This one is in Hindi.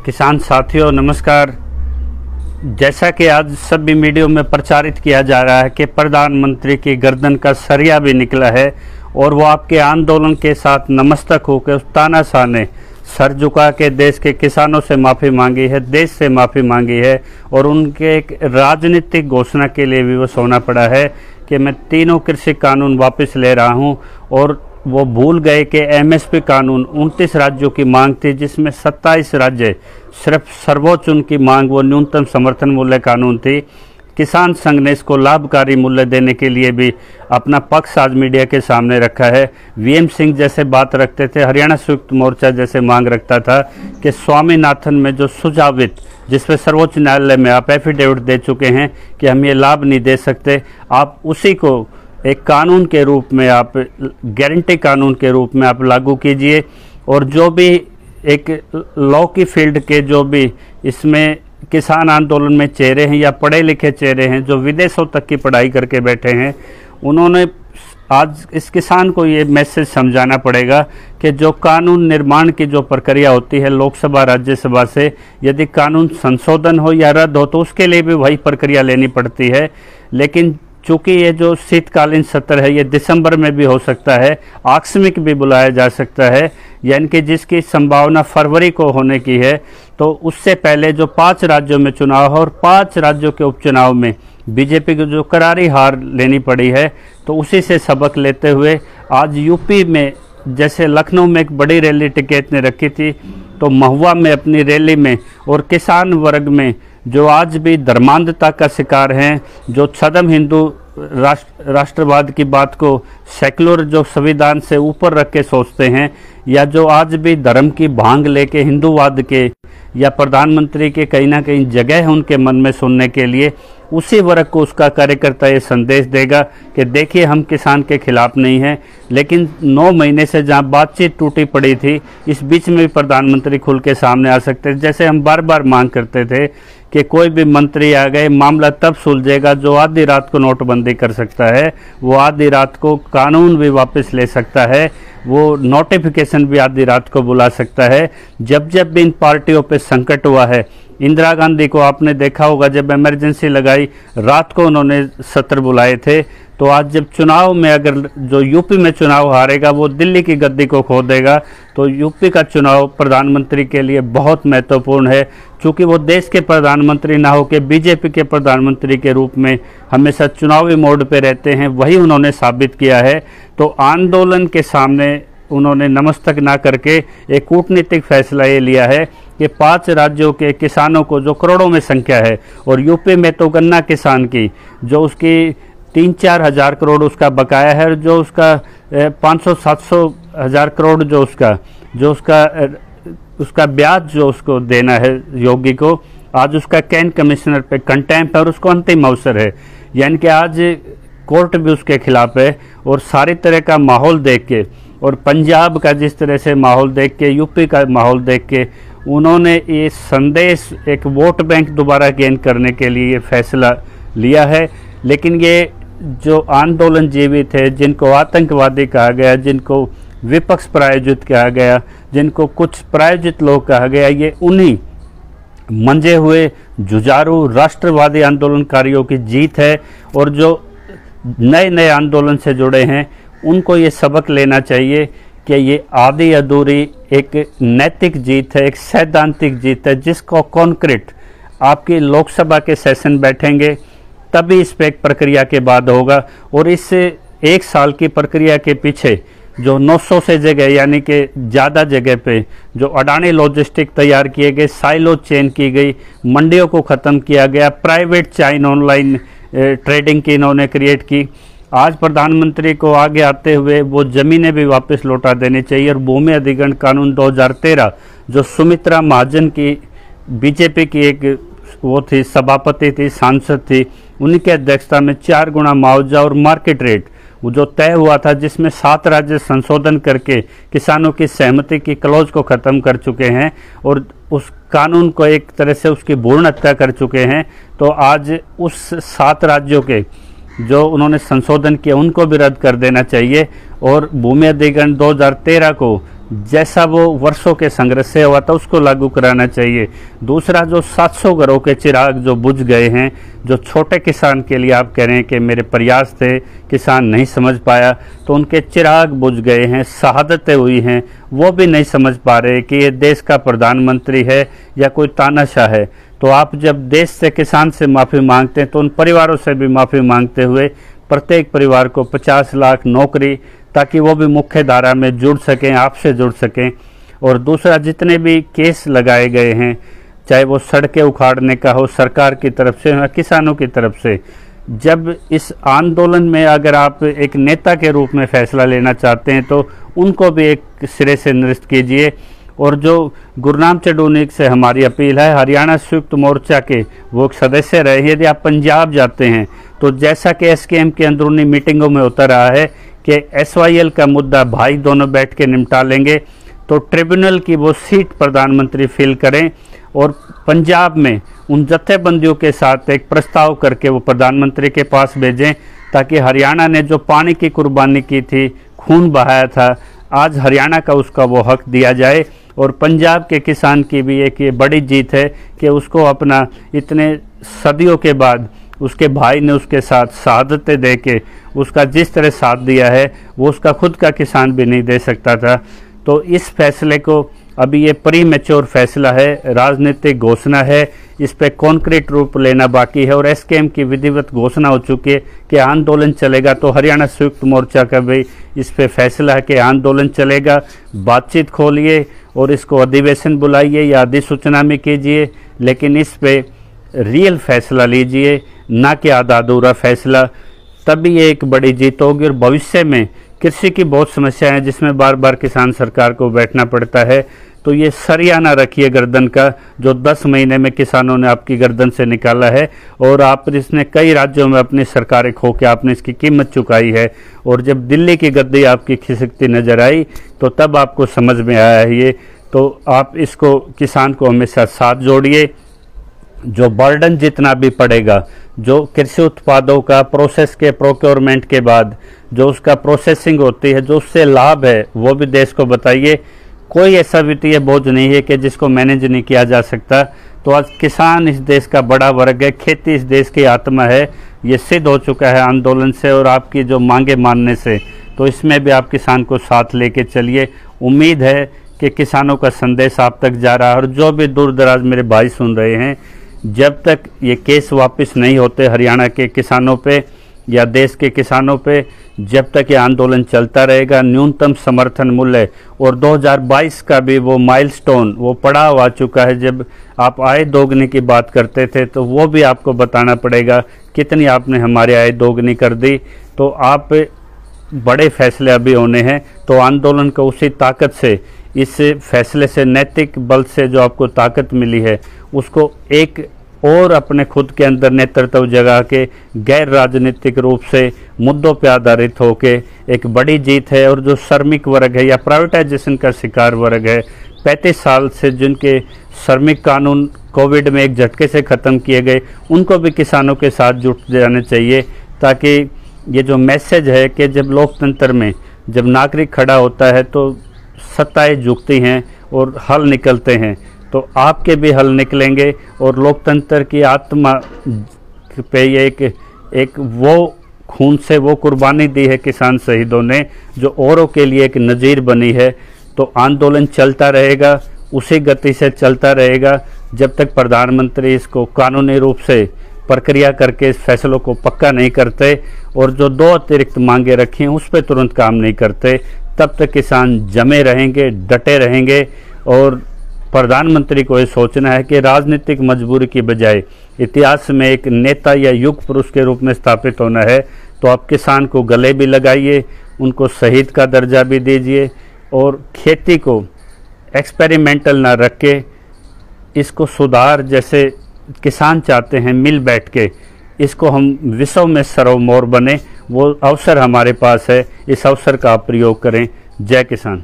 किसान साथियों नमस्कार। जैसा कि आज सभी मीडिया में प्रचारित किया जा रहा है कि प्रधानमंत्री की गर्दन का सरिया भी निकला है और वो आपके आंदोलन के साथ नमस्तक होकर उस तानाशाह ने सर झुका के देश के किसानों से माफ़ी मांगी है, देश से माफ़ी मांगी है और उनके एक राजनीतिक घोषणा के लिए विवश होना पड़ा है कि मैं तीनों कृषि कानून वापस ले रहा हूं। और वो भूल गए कि एमएसपी कानून 29 राज्यों की मांग थी, जिसमें 27 राज्य सिर्फ सर्वोच्च उनकी मांग वो न्यूनतम समर्थन मूल्य कानून थी। किसान संघ ने इसको लाभकारी मूल्य देने के लिए भी अपना पक्ष आज मीडिया के सामने रखा है। वीएम सिंह जैसे बात रखते थे, हरियाणा संयुक्त मोर्चा जैसे मांग रखता था कि स्वामीनाथन में जो सुझावित, जिस पर सर्वोच्च न्यायालय में आप एफिडेविट दे चुके हैं कि हम ये लाभ नहीं दे सकते, आप उसी को एक कानून के रूप में, आप गारंटी कानून के रूप में आप लागू कीजिए। और जो भी एक लॉ की फील्ड के जो भी इसमें किसान आंदोलन में चेहरे हैं या पढ़े लिखे चेहरे हैं जो विदेशों तक की पढ़ाई करके बैठे हैं, उन्होंने आज इस किसान को ये मैसेज समझाना पड़ेगा कि जो कानून निर्माण की जो प्रक्रिया होती है लोकसभा राज्यसभा से, यदि कानून संशोधन हो या रद्द हो तो उसके लिए भी वही प्रक्रिया लेनी पड़ती है। लेकिन चूँकि ये जो शीतकालीन सत्र है ये दिसंबर में भी हो सकता है, आकस्मिक भी बुलाया जा सकता है, यानी कि जिसकी संभावना फरवरी को होने की है, तो उससे पहले जो 5 राज्यों में चुनाव है और 5 राज्यों के उपचुनाव में बीजेपी को जो करारी हार लेनी पड़ी है, तो उसी से सबक लेते हुए आज यूपी में जैसे लखनऊ में एक बड़ी रैली टिकैत ने रखी थी, तो महुआ में अपनी रैली में और किसान वर्ग में जो आज भी धर्मांधता का शिकार हैं, जो छद्म हिंदू राष्ट्रवाद की बात को सेक्युलर जो संविधान से ऊपर रख के सोचते हैं, या जो आज भी धर्म की भांग लेके हिंदूवाद के या प्रधानमंत्री के कहीं ना कहीं जगह है उनके मन में सुनने के लिए, उसी वर्ग को उसका कार्यकर्ता ये संदेश देगा कि देखिए हम किसान के खिलाफ नहीं हैं। लेकिन 9 महीने से जहां बातचीत टूटी पड़ी थी, इस बीच में भी प्रधानमंत्री खुल के सामने आ सकते थे। जैसे हम बार बार मांग करते थे कि कोई भी मंत्री आ गए, मामला तब सुलझेगा जो आधी रात को नोटबंदी कर सकता है, वो आधी रात को कानून भी वापस ले सकता है, वो नोटिफिकेशन भी आधी रात को बुला सकता है। जब जब भी इन पार्टियों पे संकट हुआ है, इंदिरा गांधी को आपने देखा होगा जब इमरजेंसी लगाई रात को उन्होंने सत्र बुलाए थे, तो आज जब चुनाव में अगर जो यूपी में चुनाव हारेगा वो दिल्ली की गद्दी को खो देगा, तो यूपी का चुनाव प्रधानमंत्री के लिए बहुत महत्वपूर्ण है। चूँकि वो देश के प्रधानमंत्री ना हो के बीजेपी के प्रधानमंत्री के रूप में हमेशा चुनावी मोड पे रहते हैं, वही उन्होंने साबित किया है। तो आंदोलन के सामने उन्होंने नमस्तक ना करके एक कूटनीतिक फैसला ये लिया है कि 5 राज्यों के किसानों को, जो करोड़ों में संख्या है, और यूपी में तो गन्ना किसान की जो उसकी 3-4 हज़ार करोड़ उसका बकाया है, और जो उसका 500-700 हज़ार करोड़ जो उसका ब्याज जो उसको देना है योगी को, आज उसका कैन कमिश्नर पे कंटेम्प्ट है और उसको अंतिम अवसर है। यानी कि आज कोर्ट भी उसके खिलाफ है। और सारी तरह का माहौल देख के और पंजाब का जिस तरह से माहौल देख के, यूपी का माहौल देख के, उन्होंने ये संदेश एक वोट बैंक दोबारा गेन करने के लिए ये फैसला लिया है। लेकिन ये जो आंदोलन जीवी थे, जिनको आतंकवादी कहा गया, जिनको विपक्ष प्रायोजित कहा गया, जिनको कुछ प्रायोजित लोग कहा गया, ये उन्हीं मंजे हुए जुझारू राष्ट्रवादी आंदोलनकारियों की जीत है। और जो नए नए आंदोलन से जुड़े हैं उनको ये सबक लेना चाहिए कि ये आधी अधूरी एक नैतिक जीत है, एक सैद्धांतिक जीत है, जिसको कॉन्क्रीट आपकी लोकसभा के सेशन बैठेंगे तभी इस पे एक प्रक्रिया के बाद होगा। और इस 1 साल की प्रक्रिया के पीछे जो 900 से जगह, यानी कि ज़्यादा जगह पे जो अडानी लॉजिस्टिक तैयार किए गए, साइलो चेन की गई, मंडियों को ख़त्म किया गया, प्राइवेट चाइन ऑनलाइन ट्रेडिंग की इन्होंने क्रिएट की। आज प्रधानमंत्री को आगे आते हुए वो ज़मीनें भी वापस लौटा देनी चाहिए। और भूमि अधिग्रहण कानून 2013 जो सुमित्रा महाजन की बीजेपी की एक वो थी, सभापति थी, सांसद थी, उनकी अध्यक्षता में 4 गुना मुआवजा और मार्केट रेट वो जो तय हुआ था, जिसमें 7 राज्य संशोधन करके किसानों की सहमति की क्लॉज को ख़त्म कर चुके हैं और उस कानून को एक तरह से उसकी भ्रूण हत्या कर चुके हैं। तो आज उस 7 राज्यों के जो उन्होंने संशोधन किया उनको भी रद्द कर देना चाहिए। और भूमि अधिग्रहण 2013 को जैसा वो वर्षों के संघर्ष से हुआ था उसको लागू कराना चाहिए। दूसरा, जो 700 घरों के चिराग जो बुझ गए हैं, जो छोटे किसान के लिए आप कह रहे हैं कि मेरे प्रयास थे, किसान नहीं समझ पाया, तो उनके चिराग बुझ गए हैं, शहादतें हुई हैं, वो भी नहीं समझ पा रहे कि ये देश का प्रधानमंत्री है या कोई तानाशाह है। तो आप जब देश से, किसान से माफ़ी मांगते हैं तो उन परिवारों से भी माफ़ी मांगते हुए प्रत्येक परिवार को 50 लाख नौकरी, ताकि वो भी मुख्य धारा में जुड़ सकें, आपसे जुड़ सकें। और दूसरा, जितने भी केस लगाए गए हैं, चाहे वो सड़कें उखाड़ने का हो सरकार की तरफ से या किसानों की तरफ से, जब इस आंदोलन में अगर आप एक नेता के रूप में फैसला लेना चाहते हैं तो उनको भी एक सिरे से निरस्त कीजिए। और जो गुरनाम चढ़ूनी से हमारी अपील है, हरियाणा संयुक्त मोर्चा के वो सदस्य रहे, यदि आप पंजाब जाते हैं तो जैसा कि एसकेएम की अंदरूनी मीटिंगों में होता रहा है कि एसवाईएल का मुद्दा भाई दोनों बैठ के निपटा लेंगे, तो ट्रिब्यूनल की वो सीट प्रधानमंत्री फिल करें और पंजाब में उन जत्थेबंदियों के साथ एक प्रस्ताव करके वो प्रधानमंत्री के पास भेजें, ताकि हरियाणा ने जो पानी की कुर्बानी की थी, खून बहाया था, आज हरियाणा का उसका वो हक दिया जाए। और पंजाब के किसान की भी एक ये बड़ी जीत है कि उसको अपना इतने सदियों के बाद उसके भाई ने उसके साथ शहादतें दे के उसका जिस तरह साथ दिया है वो उसका खुद का किसान भी नहीं दे सकता था। तो इस फैसले को, अभी ये प्री मैच्योर फैसला है, राजनीतिक घोषणा है, इस पे कॉन्क्रीट रूप लेना बाकी है। और एसकेएम की विधिवत घोषणा हो चुकी है कि आंदोलन चलेगा, तो हरियाणा संयुक्त मोर्चा का भी इस पे फैसला है कि आंदोलन चलेगा। बातचीत खोलिए और इसको अधिवेशन बुलाइए या अधिसूचना में कीजिए, लेकिन इस पे रियल फैसला लीजिए, ना कि आधा अधूरा फैसला। तभी ये एक बड़ी जीत होगी। और भविष्य में कृषि की बहुत समस्याएं हैं जिसमें बार बार किसान सरकार को बैठना पड़ता है, तो ये सरिया ना रखिए गर्दन का, जो 10 महीने में किसानों ने आपकी गर्दन से निकाला है। और आप इसने कई राज्यों में अपनी सरकारें खो के आपने इसकी कीमत चुकाई है। और जब दिल्ली की गद्दी आपकी खिसकती नजर आई तो तब आपको समझ में आया है ये। तो आप इसको, किसान को हमेशा साथ जोड़िए। जो बर्डन जितना भी पड़ेगा, जो कृषि उत्पादों का प्रोसेस के प्रोक्योरमेंट के बाद जो उसका प्रोसेसिंग होती है, जो उससे लाभ है, वो भी देश को बताइए। कोई ऐसा वित्तीय बोझ नहीं है कि जिसको मैनेज नहीं किया जा सकता। तो आज किसान इस देश का बड़ा वर्ग है, खेती इस देश की आत्मा है, ये सिद्ध हो चुका है आंदोलन से और आपकी जो मांगे मानने से। तो इसमें भी आप किसान को साथ लेके चलिए। उम्मीद है कि किसानों का संदेश आप तक जा रहा है। और जो भी दूर दराज मेरे भाई सुन रहे हैं, जब तक ये केस वापस नहीं होते हरियाणा के किसानों पे या देश के किसानों पे, जब तक ये आंदोलन चलता रहेगा। न्यूनतम समर्थन मूल्य और 2022 का भी वो माइलस्टोन वो पड़ाव आ चुका है। जब आप आय दोगुनी की बात करते थे तो वो भी आपको बताना पड़ेगा कितनी आपने हमारी आय दोगुनी कर दी। तो आप बड़े फैसले अभी होने हैं, तो आंदोलन को उसी ताकत से, इस फैसले से, नैतिक बल से जो आपको ताकत मिली है, उसको एक और अपने खुद के अंदर नेतृत्व जगा के गैर राजनीतिक रूप से मुद्दों पर आधारित होके एक बड़ी जीत है। और जो श्रमिक वर्ग है या प्राइवेटाइजेशन का शिकार वर्ग है, 35 साल से जिनके श्रमिक कानून कोविड में एक झटके से ख़त्म किए गए, उनको भी किसानों के साथ जुट जाने चाहिए। ताकि ये जो मैसेज है कि जब लोकतंत्र में जब नागरिक खड़ा होता है तो सत्ताएं झुकती हैं और हल निकलते हैं, तो आपके भी हल निकलेंगे। और लोकतंत्र की आत्मा पे ये एक वो खून से वो कुर्बानी दी है किसान शहीदों ने, जो औरों के लिए एक नज़ीर बनी है। तो आंदोलन चलता रहेगा, उसी गति से चलता रहेगा जब तक प्रधानमंत्री इसको कानूनी रूप से प्रक्रिया करके इस फैसलों को पक्का नहीं करते और जो 2 अतिरिक्त मांगे रखी हैं उस पर तुरंत काम नहीं करते। तब तक किसान जमे रहेंगे, डटे रहेंगे। और प्रधानमंत्री को ये सोचना है कि राजनीतिक मजबूरी की बजाय इतिहास में एक नेता या युग पुरुष के रूप में स्थापित होना है। तो आप किसान को गले भी लगाइए, उनको शहीद का दर्जा भी दीजिए और खेती को एक्सपेरिमेंटल ना रख के इसको सुधार जैसे किसान चाहते हैं, मिल बैठ के इसको हम विश्व में सर्वमोर बने, वो अवसर हमारे पास है। इस अवसर का आप प्रयोग करें। जय किसान।